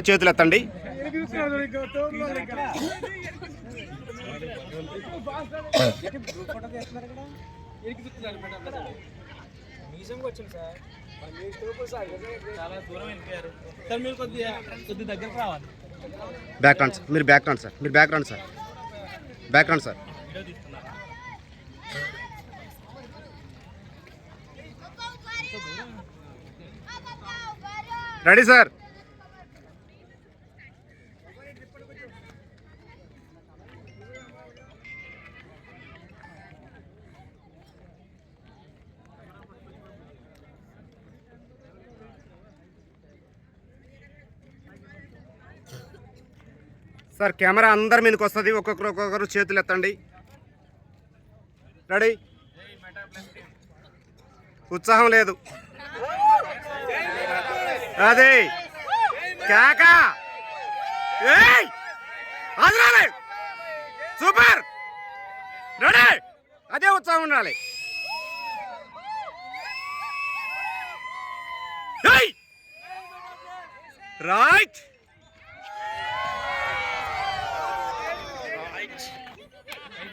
చేతులు ఎత్తండి. బ్యాక్ రండి సార్, మీరు బ్యాక్ రండి సార్, మీరు బ్యాక్ రండి సార్, బ్యాక్ రండి sir. Ready sir. Sir camera అందరి మీదకి వస్తుంది. ఒక్కొక్కరు చేతులు ఎత్తండి. రెడీ. ఉత్సాహం లేదు. అదే కేక. సూపర్. రెడీ. అదే ఉత్సాహం ఉండాలి. రైట్.